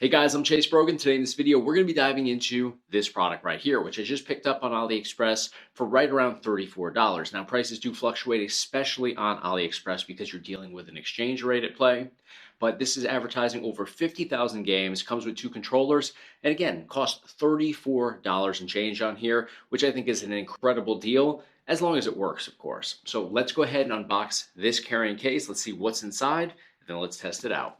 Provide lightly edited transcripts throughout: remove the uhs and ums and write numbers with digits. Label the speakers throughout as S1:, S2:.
S1: Hey guys, I'm Chase Brogan. Today in this video, we're going to be diving into this product right here, which I just picked up on AliExpress for right around $34. Now, prices do fluctuate, especially on AliExpress because you're dealing with an exchange rate at play. But this is advertising over 50,000 games, comes with 2 controllers, and again, costs $34 and change on here, which I think is an incredible deal, as long as it works, of course. So let's go ahead and unbox this carrying case. Let's see what's inside, and then let's test it out.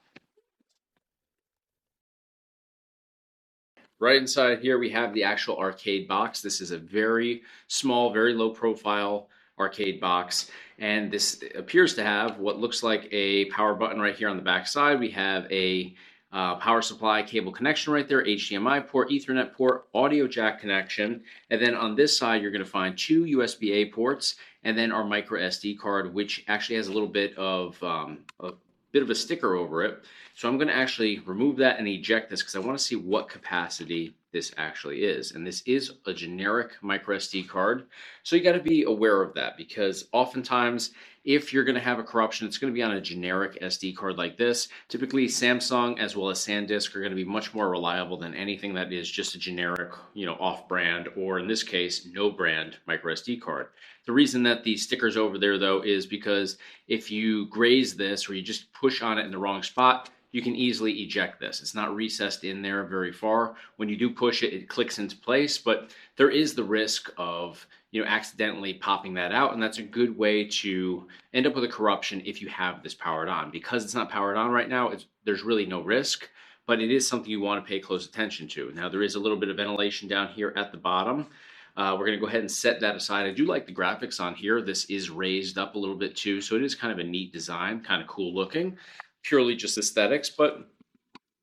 S1: Right inside here, we have the actual arcade box. This is a very small, very low profile arcade box. And this appears to have what looks like a power button right here on the back side. We have a power supply cable connection right there, HDMI port, Ethernet port, audio jack connection. And then on this side, you're going to find 2 USB-A ports and then our micro SD card, which actually has a little bit of a sticker over it. So I'm going to actually remove that and eject this because I want to see what capacity this actually is. And this is a generic micro SD card. So you got to be aware of that because oftentimes if you're going to have a corruption, it's going to be on a generic SD card like this. Typically Samsung as well as SanDisk are going to be much more reliable than anything that is just a generic, off-brand, or in this case, no brand micro SD card. The reason that the sticker's over there though is because if you graze this or you just push on it in the wrong spot, you can easily eject this. It's not recessed in there very far. When you do push it, it clicks into place, but there is the risk of accidentally popping that out, and that's a good way to end up with a corruption if you have this powered on. Because it's not powered on right now, there's really no risk, but it is something you want to pay close attention to. Now, there is a little bit of ventilation down here at the bottom. We're going to go ahead and set that aside. I do like the graphics on here. This is raised up a little bit too, so it is kind of a neat design, kind of cool looking. Purely just aesthetics, but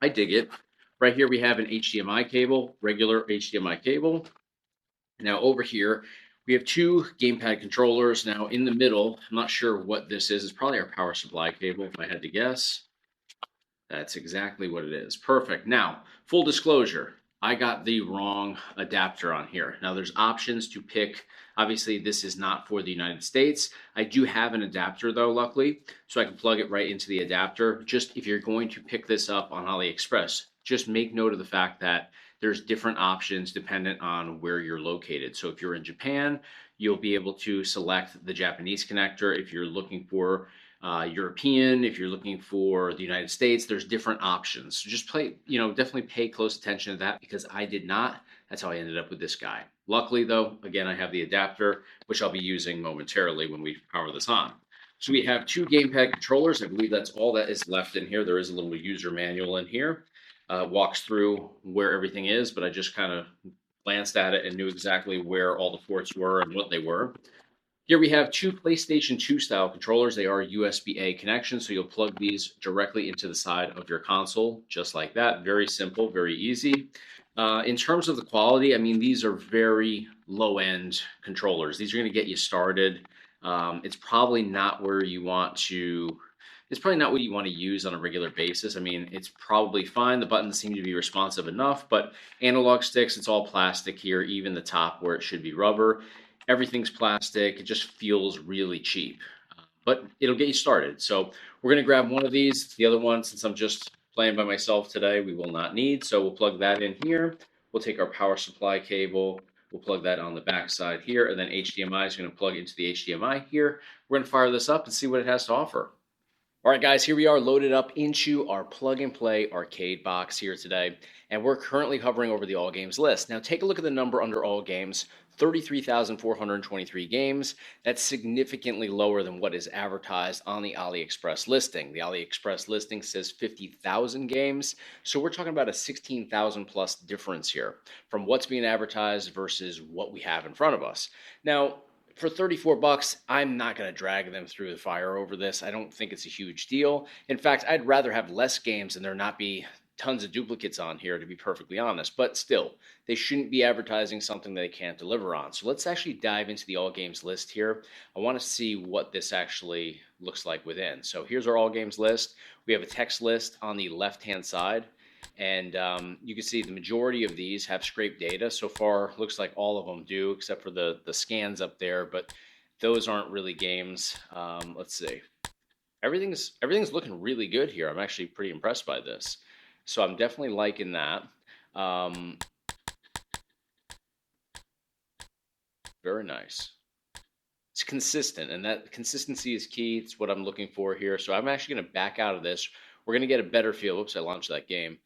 S1: I dig it. Right here we have an HDMI cable, regular HDMI cable. Now over here we have 2 gamepad controllers. Now in the middle, I'm not sure what this is. It's probably our power supply cable if I had to guess. That's exactly what it is. Perfect. Now, full disclosure, I got the wrong adapter on here. Now there's options to pick. Obviously this is not for the United States. I do have an adapter though, luckily, so I can plug it right into the adapter. Just if you're going to pick this up on AliExpress, just make note of the fact that there's different options dependent on where you're located. So if you're in Japan, you'll be able to select the Japanese connector. If you're looking for European, if you're looking for the United States, there's different options. So just definitely pay close attention to that because I did not. That's how I ended up with this guy. Luckily though, again, I have the adapter, which I'll be using momentarily when we power this on. So we have 2 gamepad controllers. I believe that's all that is left in here. There is a little user manual in here. Walks through where everything is, but I just kind of glanced at it and knew exactly where all the ports were and what they were. Here we have 2 PlayStation 2 style controllers. They are USB-A connections, so you'll plug these directly into the side of your console, just like that. Very simple, very easy. In terms of the quality, I mean, these are very low-end controllers. These are going to get you started. It's probably not where you want to. It's probably not what you want to use on a regular basis. I mean, it's probably fine. The buttons seem to be responsive enough, but analog sticks, it's all plastic here, even the top where it should be rubber. Everything's plastic. It just feels really cheap, but it'll get you started. So we're going to grab one of these. The other one, since I'm just playing by myself today, we will not need. So we'll plug that in here. We'll take our power supply cable. We'll plug that on the back side here, and then HDMI is going to plug into the HDMI here. We're going to fire this up and see what it has to offer. All right, guys, here we are loaded up into our plug-and-play arcade box here today, and we're currently hovering over the All Games list. Now, take a look at the number under All Games, 33,423 games. That's significantly lower than what is advertised on the AliExpress listing. The AliExpress listing says 50,000 games, so we're talking about a 16,000 plus difference here from what's being advertised versus what we have in front of us. Now, for 34 bucks, I'm not going to drag them through the fire over this. I don't think it's a huge deal. In fact, I'd rather have less games and there not be tons of duplicates on here, to be perfectly honest. But still, they shouldn't be advertising something they can't deliver on. So let's actually dive into the All Games list here. I want to see what this actually looks like within. So here's our All Games list. We have a text list on the left-hand side. And you can see the majority of these have scraped data. So far, looks like all of them do, except for the scans up there. But those aren't really games. Let's see. Everything's looking really good here. I'm actually pretty impressed by this. So I'm definitely liking that. Um, Very nice. It's consistent, and that consistency is key. It's what I'm looking for here. So I'm actually going to back out of this. We're going to get a better feel. Oops, I launched that game.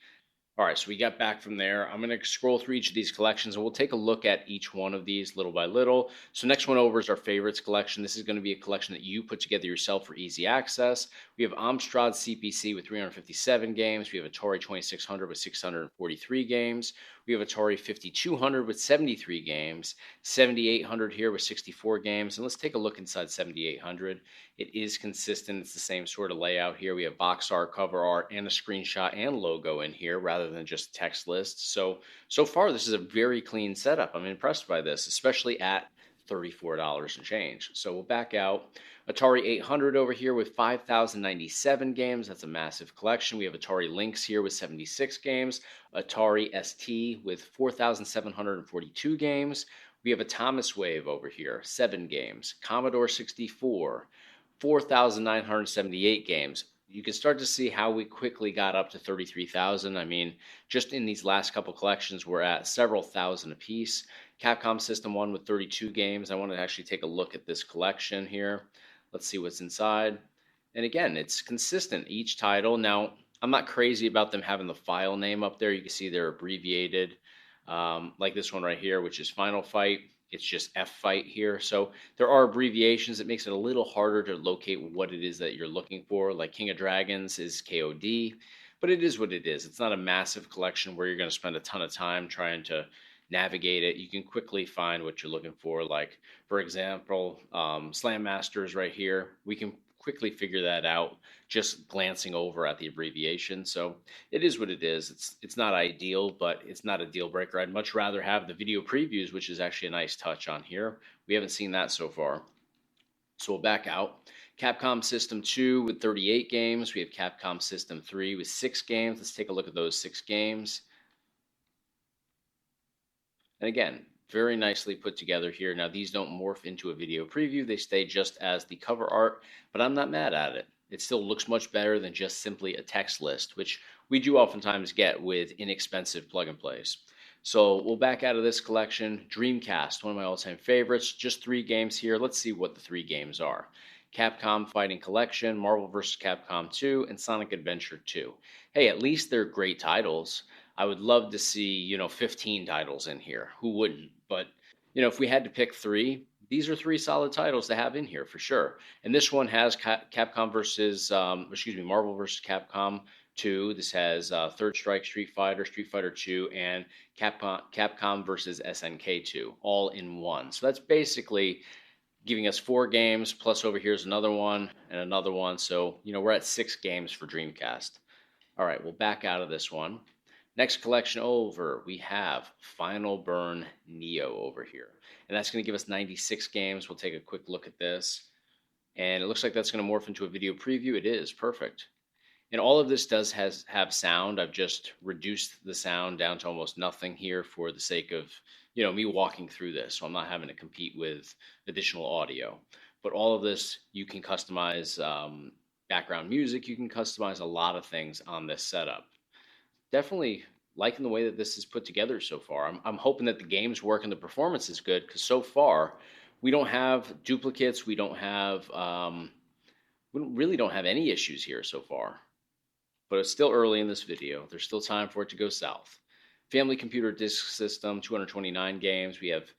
S1: All right, so we got back from there. I'm going to scroll through each of these collections and we'll take a look at each one of these little by little. So next one over is our favorites collection. This is going to be a collection that you put together yourself for easy access. We have Amstrad CPC with 357 games. We have Atari 2600 with 643 games. We have Atari 5200 with 73 games. 7800 here with 64 games. And let's take a look inside 7800. It is consistent. It's the same sort of layout here. We have box art, cover art, and a screenshot and logo in here rather than just text list. So far, this is a very clean setup. I'm impressed by this, especially at $34 and change. So we'll back out. Atari 800 over here with 5,097 games. That's a massive collection. We have Atari Lynx here with 76 games. Atari ST with 4,742 games. We have a Thomas Wave over here, 7 games. Commodore 64, 4,978 games. You can start to see how we quickly got up to 33,000. I mean, just in these last couple collections, we're at several thousand apiece. Capcom System 1 with 32 games. I want to actually take a look at this collection here. Let's see what's inside. And again, it's consistent each title. Now, I'm not crazy about them having the file name up there. You can see they're abbreviated, like this one right here, which is Final Fight. It's just F Fight here. So there are abbreviations that makes it a little harder to locate what it is that you're looking for. Like King of Dragons is KOD, but it is what it is. It's not a massive collection where you're going to spend a ton of time trying to navigate it. You can quickly find what you're looking for. Like, for example, Slam Masters right here. We can quickly figure that out just glancing over at the abbreviation. So it is what it is. It's not ideal, but it's not a deal breaker. I'd much rather have the video previews, which is actually a nice touch on here. We haven't seen that so far. So we'll back out. Capcom System 2 with 38 games. We have Capcom System 3 with 6 games. Let's take a look at those 6 games. And again, very nicely put together here. Now, these don't morph into a video preview. They stay just as the cover art, but I'm not mad at it. It still looks much better than just simply a text list, which we do oftentimes get with inexpensive plug and plays. So we'll back out of this collection. Dreamcast, one of my all-time favorites. Just 3 games here. Let's see what the 3 games are. Capcom Fighting Collection, Marvel vs. Capcom 2, and Sonic Adventure 2. Hey, at least they're great titles. I would love to see, 15 titles in here. Who wouldn't? But, if we had to pick 3, these are 3 solid titles to have in here for sure. And this one has Capcom versus, Marvel versus Capcom 2. This has Third Strike, Street Fighter 2, and Capcom versus SNK 2, all in one. So that's basically giving us 4 games, plus over here's another one and another one. So, we're at 6 games for Dreamcast. All right, we'll back out of this one. Next collection over, we have Final Burn Neo over here. And that's going to give us 96 games. We'll take a quick look at this. And it looks like that's going to morph into a video preview. It is. Perfect. And all of this does have sound. I've just reduced the sound down to almost nothing here for the sake of, me walking through this. So I'm not having to compete with additional audio. But all of this, you can customize background music. You can customize a lot of things on this setup. Definitely liking the way that this is put together so far. I'm hoping that the games work and the performance is good because so far we don't have duplicates. We really don't have any issues here so far. But it's still early in this video. There's still time for it to go south. Family Computer Disk System, 229 games. We have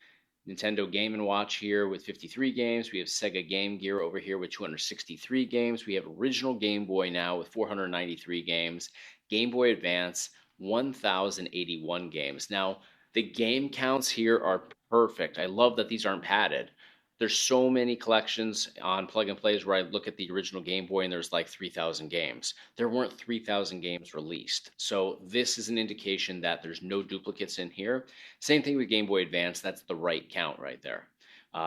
S1: Nintendo Game & Watch here with 53 games. We have Sega Game Gear over here with 263 games. We have original Game Boy now with 493 games. Game Boy Advance, 1,081 games. Now, the game counts here are perfect. I love that these aren't padded. There's so many collections on plug and plays where I look at the original Game Boy and there's like 3,000 games. There weren't 3,000 games released. So this is an indication that there's no duplicates in here. Same thing with Game Boy Advance. That's the right count right there.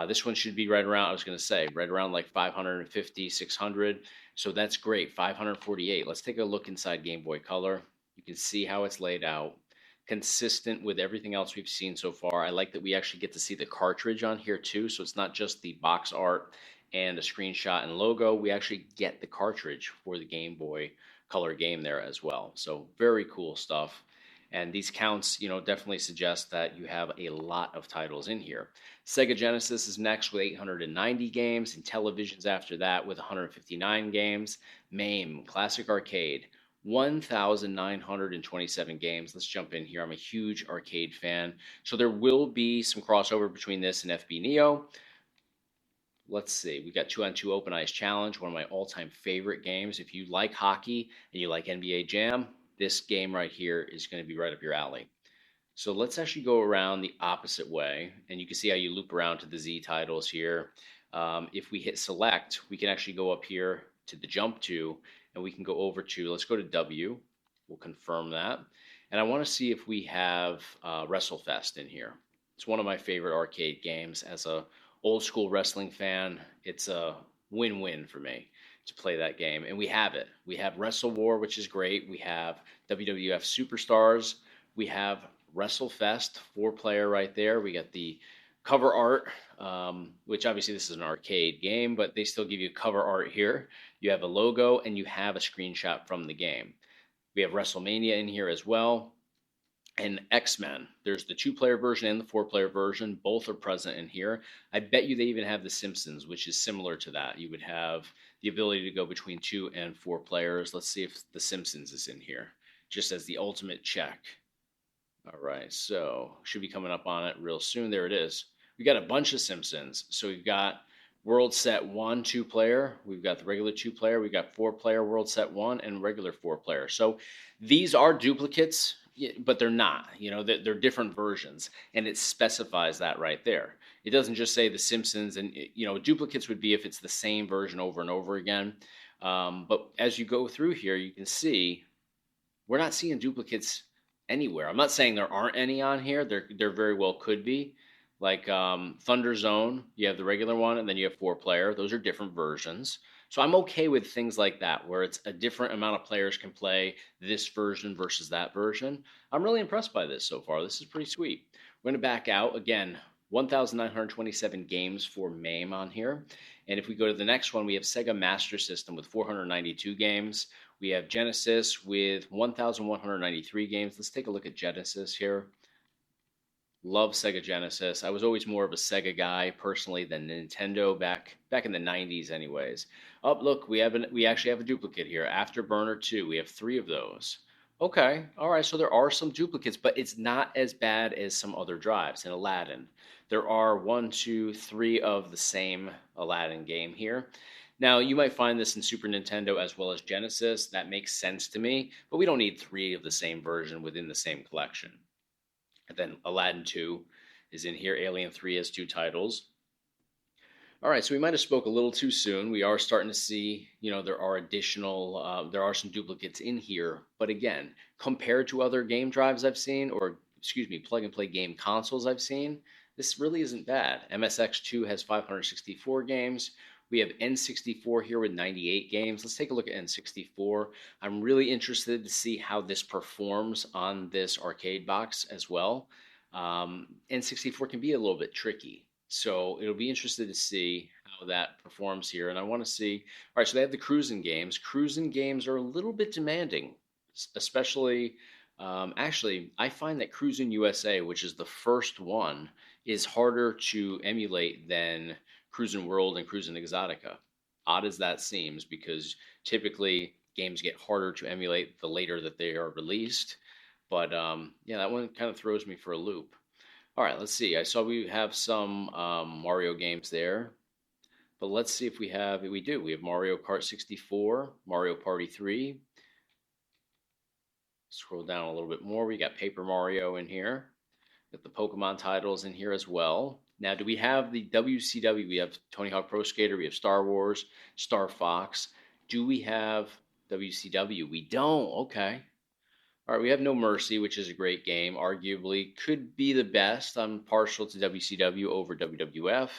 S1: This one should be right around, I was going to say, right around like 550, 600. So that's great, 548. Let's take a look inside Game Boy Color. You can see how it's laid out. Consistent with everything else we've seen so far. I like that we actually get to see the cartridge on here too. So it's not just the box art and a screenshot and logo. We actually get the cartridge for the Game Boy color game there as well. So very cool stuff. And these counts, definitely suggest that you have a lot of titles in here. Sega Genesis is next with 890 games, and Televisions after that with 159 games. MAME, Classic Arcade, 1,927 games. Let's jump in here. I'm a huge arcade fan. So there will be some crossover between this and FB Neo. Let's see. We got 2-on-2 Open Ice Challenge, one of my all-time favorite games. If you like hockey and you like NBA Jam, this game right here is going to be right up your alley. So let's actually go around the opposite way, and you can see how you loop around to the Z titles here. If we hit select, we can actually go up here to the jump to, and we can go over to, let's go to W. We'll confirm that. And I want to see if we have WrestleFest in here. It's one of my favorite arcade games. As a old school wrestling fan, it's a win-win for me to play that game. And we have it. We have Wrestle War, which is great. We have WWF Superstars. We have WrestleFest, 4-player right there. We got the cover art, which obviously this is an arcade game, but they still give you cover art here. You have a logo and you have a screenshot from the game. We have WrestleMania in here as well. And X-Men. There's the 2-player version and the 4-player version. Both are present in here. I bet you they even have The Simpsons, which is similar to that. You would have the ability to go between 2 and 4 players. Let's see if The Simpsons is in here, just as the ultimate check. All right, so should be coming up on it real soon. There it is. We got a bunch of Simpsons. So we've got World Set 1 2-player. We've got the regular 2-player. We've got 4-player World Set 1 and regular 4-player. So these are duplicates, but they're not. They're different versions, and it specifies that right there. It doesn't just say The Simpsons, and duplicates would be if it's the same version over and over again. But as you go through here, you can see we're not seeing duplicates anywhere. I'm not saying there aren't any on here. There very well could be. Like Thunder Zone, you have the regular one, and then you have 4-player. Those are different versions. So I'm okay with things like that, where it's a different amount of players can play this version versus that version. I'm really impressed by this so far. This is pretty sweet. We're going to back out. Again, 1,927 games for MAME on here. And if we go to the next one, we have Sega Master System with 492 games. We have Genesis with 1,193 games. Let's take a look at Genesis here. Love Sega Genesis. I was always more of a Sega guy personally than Nintendo back in the 90s anyways. Oh, look, we actually have a duplicate here. Afterburner 2. We have 3 of those. Okay. All right, so there are some duplicates, but it's not as bad as some other drives. In Aladdin, there are 1, 2, 3 of the same Aladdin game here. Now, you might find this in Super Nintendo as well as Genesis. That makes sense to me, but we don't need 3 of the same version within the same collection. And then Aladdin 2 is in here. Alien 3 has 2 titles. All right, so we might have spoke a little too soon. We are starting to see, there are some duplicates in here. But again, compared to other game drives I've seen, or excuse me, plug and play game consoles I've seen, this really isn't bad. MSX2 has 564 games. We have N64 here with 98 games. Let's take a look at N64. I'm really interested to see how this performs on this arcade box as well. N64 can be a little bit tricky, so it'll be interested to see how that performs here. And I want to see, all right, so they have the cruising games. Cruising games are a little bit demanding, especially, actually, I find that Cruising USA, which is the first one, is harder to emulate than Cruisin' World and Cruisin' Exotica. Odd as that seems, because typically games get harder to emulate the later that they are released. But yeah, that one kind of throws me for a loop. All right, let's see. I saw we have some Mario games there. But let's see if we have, we do. We have Mario Kart 64, Mario Party 3. Scroll down a little bit more. We got Paper Mario in here. Got the Pokemon titles in here as well. Now, do we have the WCW? We have Tony Hawk Pro Skater. We have Star Wars, Star Fox. Do we have WCW? We don't. Okay. All right. We have No Mercy, which is a great game. Arguably could be the best. I'm partial to WCW over WWF,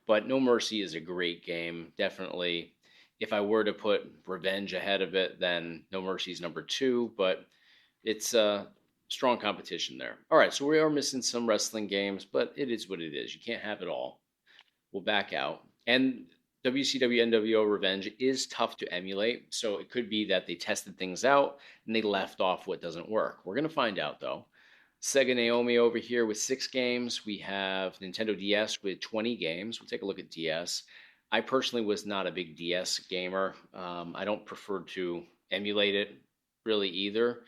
S1: but No Mercy is a great game. Definitely. If I were to put Revenge ahead of it, then No Mercy is number 2, but it's strong competition there. All right, so we are missing some wrestling games, but it is what it is. You can't have it all. We'll back out. And WCW NWO Revenge is tough to emulate, so it could be that they tested things out and they left off what doesn't work. We're going to find out though. Sega Naomi over here with 6 games. We have Nintendo DS with 20 games. We'll take a look at DS. I personally was not a big DS gamer. I don't prefer to emulate it really either,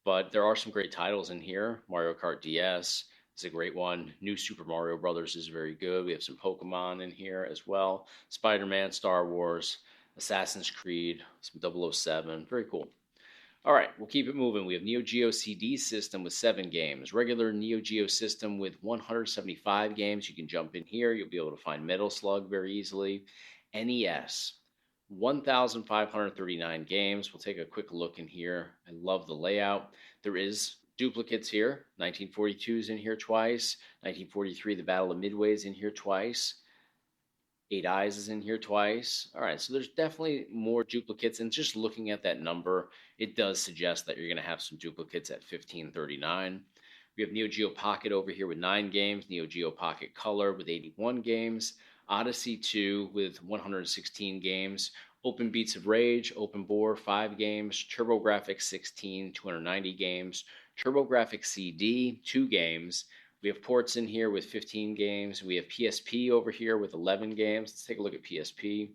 S1: but there are some great titles in here. Mario Kart DS is a great one. New Super Mario Brothers is very good. We have some Pokemon in here as well. Spider-Man, Star Wars, Assassin's Creed, some 007. Very cool. All right, we'll keep it moving. We have Neo Geo CD system with 7 games. Regular Neo Geo system with 175 games. You can jump in here. You'll be able to find Metal Slug very easily. NES, 1,539 games. We'll take a quick look in here. I love the layout. There is duplicates here. 1942 is in here twice. 1943, the Battle of Midway is in here twice. 8 Eyes is in here twice. All right, so there's definitely more duplicates, and just looking at that number, it does suggest that you're going to have some duplicates at 1539. We have Neo Geo Pocket over here with 9 games, Neo Geo Pocket Color with 81 games, Odyssey 2 with 116 games, Open Beats of Rage, Open Bore 5 games, TurboGrafx 16, 290 games, TurboGrafx CD 2 games. We have ports in here with 15 games. We have PSP over here with 11 games. Let's take a look at PSP.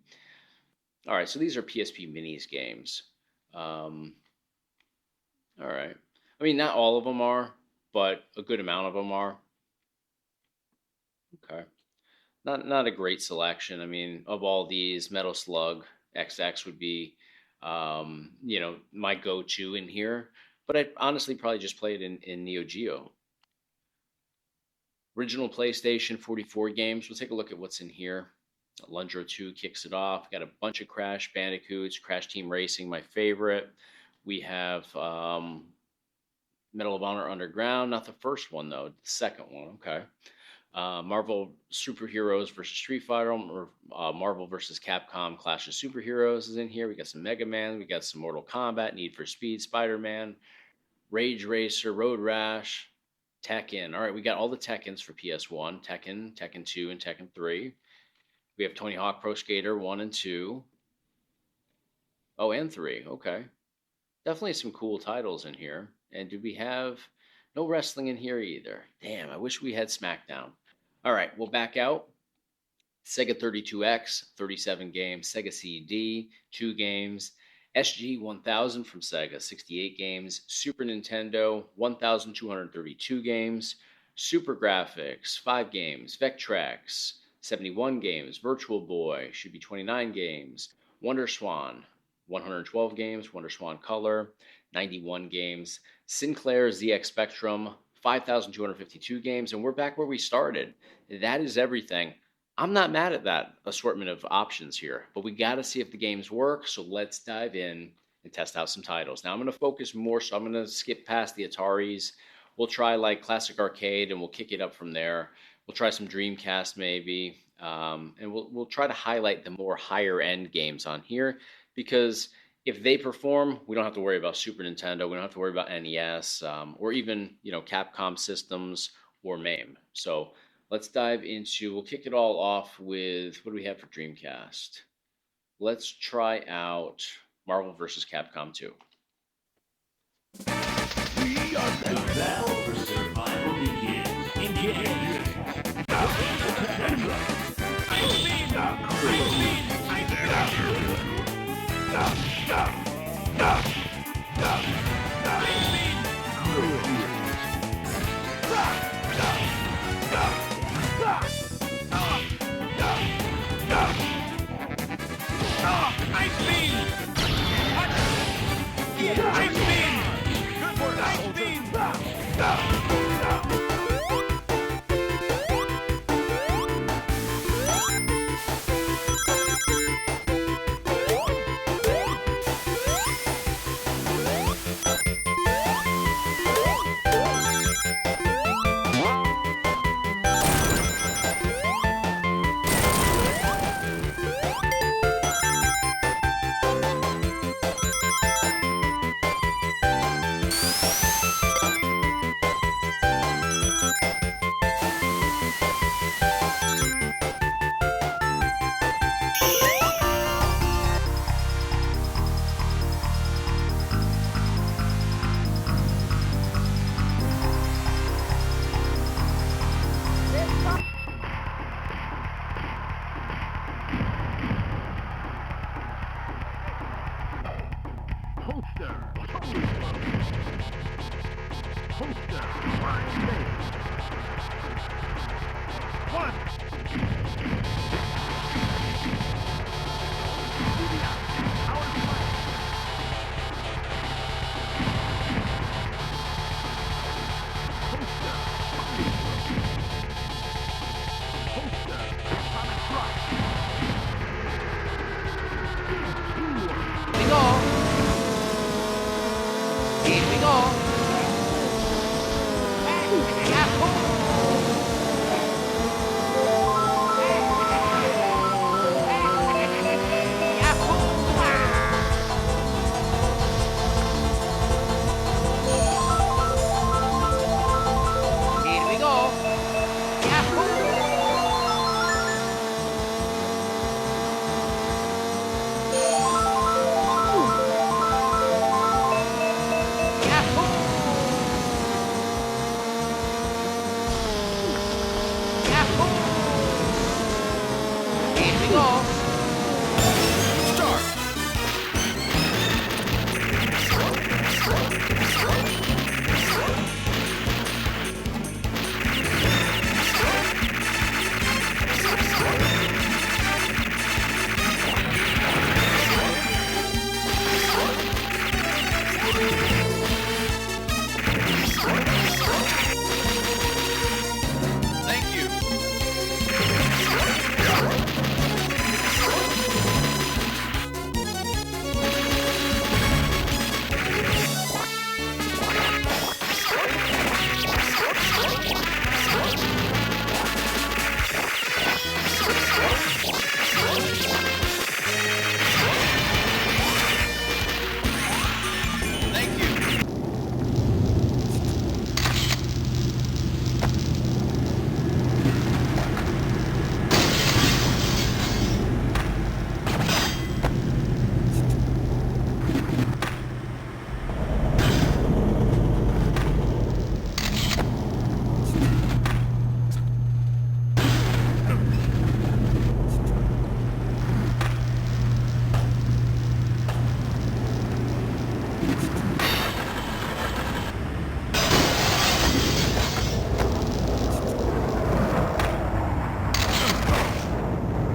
S1: All right, so these are PSP Minis games. All right. I mean, not all of them are, but a good amount of them are. Okay. Not a great selection. I mean, of all these, Metal Slug XX would be, my go-to in here. But I'd honestly probably just play it in Neo Geo. Original PlayStation 44 games. We'll take a look at what's in here. Lundro 2 kicks it off. Got a bunch of Crash Bandicoots, Crash Team Racing, my favorite. We have Medal of Honor Underground, not the first one though, the second one. Okay. Marvel Superheroes versus Street Fighter, or Marvel versus Capcom Clash of Superheroes is in here. We got some Mega Man, we got some Mortal Kombat, Need for Speed, Spider-Man, Rage Racer, Road Rash, Tekken. All right, we got all the Tekkens for PS1, Tekken, Tekken 2, and Tekken 3. We have Tony Hawk Pro Skater 1 and 2. Oh, and 3. Okay. Definitely some cool titles in here. And do we have no wrestling in here either? Damn, I wish we had SmackDown. All right, we'll back out. Sega 32X, 37 games. Sega CD, 2 games. SG 1000 from Sega, 68 games. Super Nintendo, 1,232 games. Super Graphics, 5 games. Vectrex, 71 games. Virtual Boy, should be 29 games. Wonder Swan, 112 games. Wonder Swan Color, 91 games. Sinclair ZX Spectrum, 5,252 games. And we're back where we started. That is everything. I'm not mad at that assortment of options here, but we got to see if the games work. So let's dive in and test out some titles. Now I'm going to focus more, so I'm going to skip past the Ataris. We'll try like Classic Arcade, and we'll kick it up from there. We'll try some Dreamcast maybe, and we'll try to highlight the more higher end games on here, because if they perform, we don't have to worry about Super Nintendo. We don't have to worry about NES, or even Capcom systems or MAME. So let's dive into, we'll kick it all off with, what do we have for Dreamcast? Let's try out Marvel vs. Capcom 2.
S2: We are the battle for survival begins. Engage.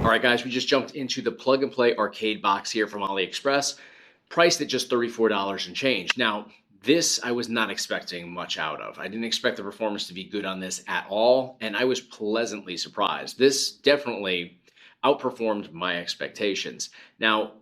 S1: All right, guys, we just jumped into the plug and play arcade box here from AliExpress, priced at just $34 and change. Now, this I was not expecting much out of. I didn't expect the performance to be good on this at all, and I was pleasantly surprised. This definitely outperformed my expectations. Now,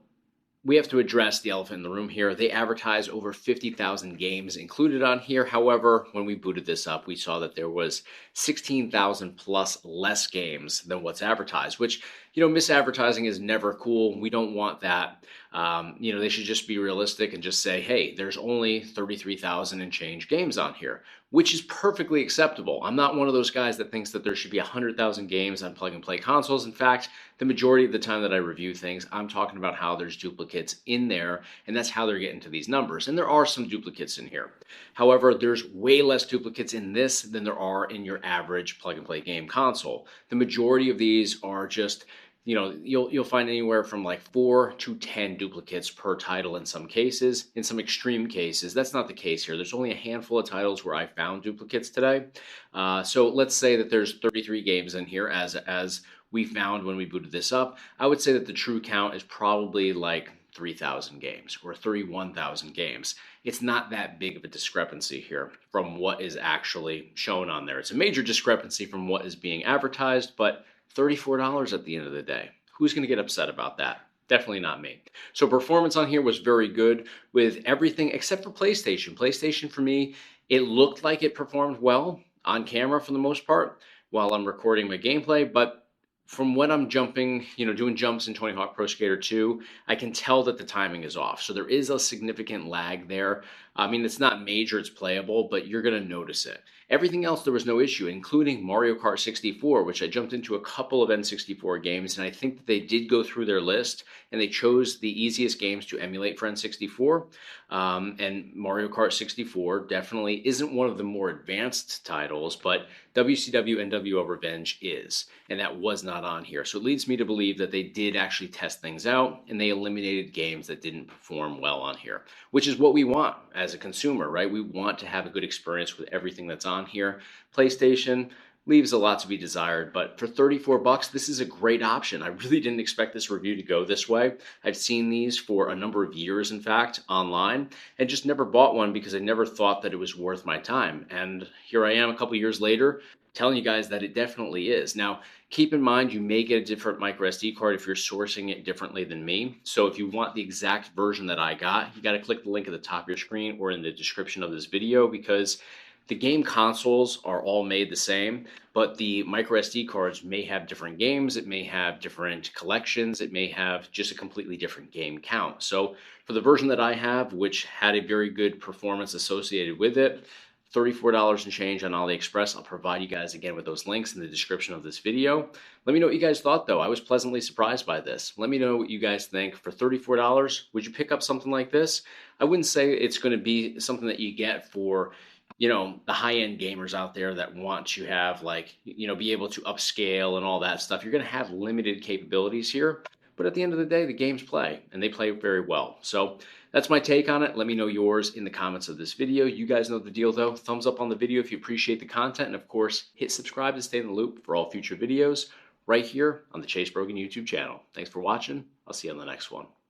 S1: we have to address the elephant in the room here. They advertise over 50,000 games included on here. However, when we booted this up, we saw that there was 16,000 plus less games than what's advertised, which, misadvertising is never cool. We don't want that. They should just be realistic and just say, hey, there's only 33,000 and change games on here, which is perfectly acceptable. I'm not one of those guys that thinks that there should be 100,000 games on plug and play consoles. In fact, the majority of the time that I review things, I'm talking about how there's duplicates in there, and that's how they're getting to these numbers. And there are some duplicates in here. However, there's way less duplicates in this than there are in your average plug and play game console. The majority of these are just, you'll find anywhere from like 4 to 10 duplicates per title in some cases. In some extreme cases, that's not the case here. There's only a handful of titles where I found duplicates today. So let's say that there's 33 games in here as we found when we booted this up. I would say that the true count is probably like 3,000 games or 31,000 games. It's not that big of a discrepancy here from what is actually shown on there. It's a major discrepancy from what is being advertised, but $34 at the end of the day. Who's going to get upset about that? Definitely not me. So performance on here was very good with everything except for PlayStation. PlayStation for me, it looked like it performed well on camera for the most part while I'm recording my gameplay, but from when I'm jumping, doing jumps in Tony Hawk Pro Skater 2, I can tell that the timing is off. So there is a significant lag there. I mean, it's not major, it's playable, but you're going to notice it. Everything else, there was no issue, including Mario Kart 64, which I jumped into a couple of N64 games, and I think that they did go through their list, and they chose the easiest games to emulate for N64. And Mario Kart 64 definitely isn't one of the more advanced titles, but WCW NWO Revenge is, and that was not on here. So it leads me to believe that they did actually test things out, and they eliminated games that didn't perform well on here, which is what we want as as a consumer, right? We want to have a good experience with everything that's on here. PlayStation leaves a lot to be desired, but for 34 bucks, this is a great option. I really didn't expect this review to go this way. I've seen these for a number of years, in fact, online, and just never bought one because I never thought that it was worth my time. And here I am a couple years later telling you guys that it definitely is. Now, keep in mind, you may get a different micro SD card if you're sourcing it differently than me. So if you want the exact version that I got, you got to click the link at the top of your screen or in the description of this video, because the game consoles are all made the same, but the micro SD cards may have different games, it may have different collections, it may have just a completely different game count. So for the version that I have, which had a very good performance associated with it, $34 and change on AliExpress. I'll provide you guys again with those links in the description of this video. Let me know what you guys thought, though. I was pleasantly surprised by this. Let me know what you guys think. For $34, would you pick up something like this? I wouldn't say it's going to be something that you get for, you know, the high-end gamers out there that want to have, like, you know, be able to upscale and all that stuff. You're going to have limited capabilities here, but at the end of the day, the games play, and they play very well. So that's my take on it. Let me know yours in the comments of this video. You guys know the deal, though. Thumbs up on the video if you appreciate the content, and of course, hit subscribe to stay in the loop for all future videos right here on the Chase Brogan YouTube channel. Thanks for watching. I'll see you on the next one.